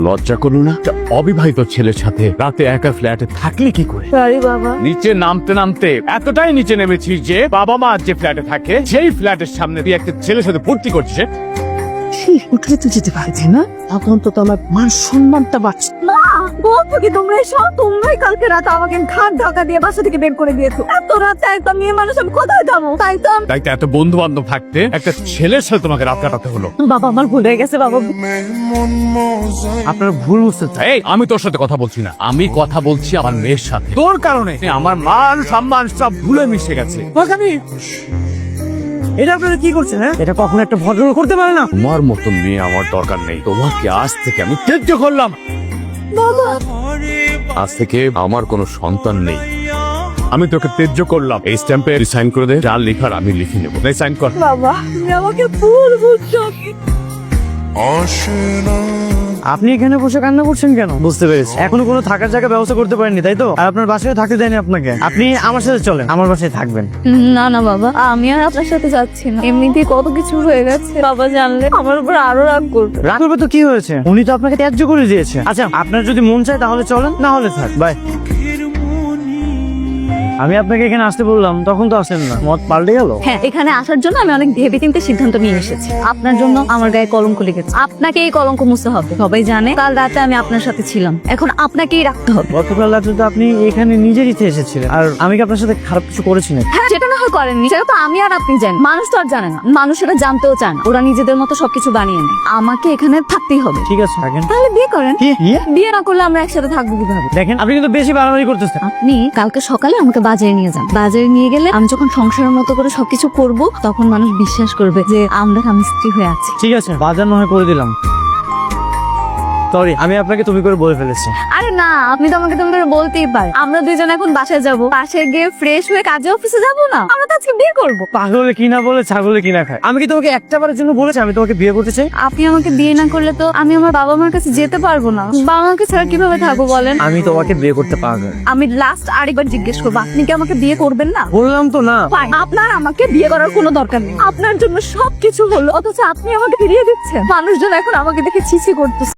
লজ্জা করলো না? একটা অবিবাহিত ছেলের সাথে রাতে একা ফ্ল্যাটে থাকলে কি করে? সরি বাবা। নিচে নামতে নামতে এতটাই নিচে নেমেছিস যে বাবা মা যে ফ্ল্যাটে থাকে সেই ফ্ল্যাটের সামনে তুই একটা ছেলের সাথে ফুর্তি করছিস। উঠলে তো যেতে পারছি না, এখন তো আমার মান সম্মানটা বাঁচছে না। বলতো কি তোমরা এসব? তোমরাই কালকে রাতে আমাকে ঘাট ধাক্কা দিয়ে বাসা থেকে বের করে দিয়েছো। এত রাতে একটা মেয়ে মানুষ আমি কোথায় যাবো? তাই তো এত বন্ধু বান্ধব থাকতে একটা ছেলের সাথে তোমাকে রাত কাটাতে হলো। বাবা আমার ভুল হয়ে গেছে বাবা। আপনার ভুল বুঝতে এই আমি তোর সাথে কথা বলছি না, আমি কথা বলছি আমার মেয়ের সাথে। তোর কারণে আমার মান সম্মান সব ভুলে মিশে গেছে। এটা আপনারা কি করছেন? হ্যাঁ, এটা কখনো একটা ভদ্রলোক করতে পারে না। তোমার মতন মেয়ে আমার দরকার নেই। তোমাকে আজ থেকে আমি ত্যায্য করলাম। বাবা আজ থেকে আমার কোনো সন্তান নেই, আমি তোকে ত্যায্য করলাম। এই স্ট্যাম্পে সাইন করে দে, যা লেখার আমি লিখে নেবো। সাইন কর। বাবা তুমি আমাকে ভুল বুঝছো। আপনি এখানে বসে কান্না করছেন কেন? বুঝতে পেরেছি, এখনো কোনো থাকার জায়গা ব্যবস্থা করতে পারেননি, তাই তো? আর আপনার বাসায় থাকতে দেয়নি আপনাকে। আপনি আমার সাথে চলেন, আমার বাসায় থাকবেন। না না বাবা, আমি আর আপনার সাথে যাচ্ছি না। এমনিতেই কত কিছু হয়ে গেছে, বাবা জানলে আমার উপর আরো রাগ করবে। রাগ করবে তো কি হয়েছে? উনি তো আপনাকে ত্যায্য করে দিয়েছে। আচ্ছা আপনার যদি মন চায় তাহলে চলেন, না হলে থাক। বাই। আমি আপনাকে এখানে আসতে বললাম, তখন তো আসেন না। মত পাল্টে গেল। হ্যাঁ, এখানে আসার জন্য আমি অনেক ভেবেচিন্তে সিদ্ধান্ত নিয়ে এসেছি। আপনার জন্য আমার গায়ে কলঙ্ক লেগেছে, আপনাকে এই কলঙ্ক মুছতে হবে। সবাই জানে কাল রাতে আমি আপনার সাথে ছিলাম, এখন আপনাকেই রাখতে হবে। গতকাল রাতে তো আপনি এখানে নিজে দিতে এসেছিলেন, আর আমি কি আপনার সাথে খারাপ কিছু করেছি না? হ্যাঁ, সেটা না হয় করেননি, সেটা তো আমি আর আপনি জানি। মানুষ তো আর জানে না, মানুষেরা জানতেও চায় না। ওরা নিজেদের মতো সবকিছু বানিয়ে নেয়। আমাকে এখানে থাকতেই হবে। ঠিক আছে থাকেন। তাহলে বিয়ে করেন। কি? বিয়ে না করলে আমরা একসাথে থাকবো কিভাবে? দেখেন আপনি কিন্তু বেশি বাড়াবাড়ি করতেছেন। আপনি কালকে সকালে আমাকে বাজারে নিয়ে যান। বাজারে নিয়ে গেলে আমি যখন সংসারের মতো করে সবকিছু করব, তখন মানুষ বিশ্বাস করবে যে আমরা স্বামী স্ত্রী হয়ে আছি। ঠিক আছে, বাজার না হয় করে দিলাম। সরি, আমি আপনাকে তুমি করে বলে ফেলেছি। আরে না, আপনি তো আমাকে তুমি করে বলতেই পারেন। আমরা দুইজন এখন বাসায় যাব, বাসায় গিয়ে ফ্রেশ হয়ে কাজে অফিসে যাব না? আমরা তো আজকে বিয়ে করব। পাগলে কি না বলে ছাগলে কি না খায়। আমি কি তোমাকে একটা বারের জন্য বলেছি আমি তোমাকে বিয়ে করতে চাই? আপনি আমাকে বিয়ে না করলে তো আমি আমার বাবা মার কাছে যেতে পারবো না। বাবা মাকে ছাড়া কিভাবে থাকবো বলেন? আমি তোমাকে বিয়ে করতে পারবো না। আমি লাস্ট আরেকবার জিজ্ঞেস করবো, আপনি কি আমাকে বিয়ে করবেন না? বললাম তো না। Fine, আপনার আমাকে বিয়ে করার কোনো দরকার নেই। আপনার জন্য সবকিছু হলো, অথচ আপনি আমাকে ফিরিয়ে দিচ্ছেন। মানুষজন এখন আমাকে দেখে ছিছি করতেছে।